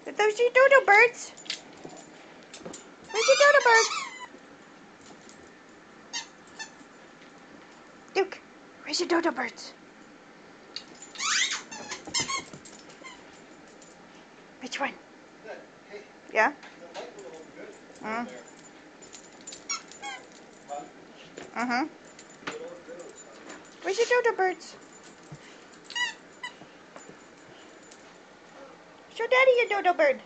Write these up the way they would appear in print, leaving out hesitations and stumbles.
Are those your dodo birds? Where's your dodo birds? Duke, where's your dodo birds? Which one? Hey, Yeah? the light will look good Mm. there. Huh? Mm-hmm. It'll look good outside. Where's your dodo birds? Show Daddy your dodo bird.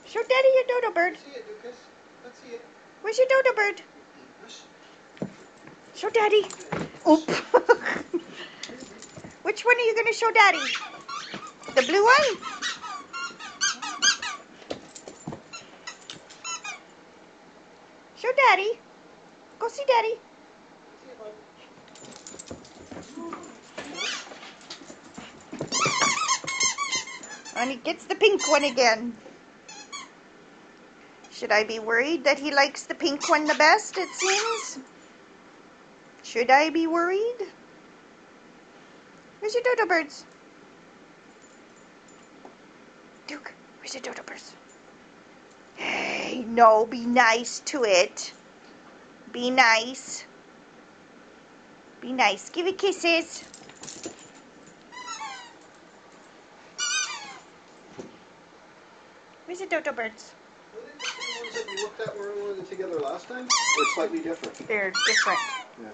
Show Daddy your dodo bird. Let's see it, Lucas. Let's see it. Where's your dodo bird? Push. Show Daddy. Oop. Which one are you going to show Daddy? The blue one? Show Daddy. Go see Daddy. See it, bud. And he gets the pink one again. Should I be worried that he likes the pink one the best, it seems? Should I be worried? Where's your dodo birds? Duke, where's your dodo birds? Hey, no, be nice to it. Be nice. Be nice. Give it kisses. Where's the dodo birds? Were they the same ones that we looked at when we were together last time? Or slightly different? They're different. Yeah.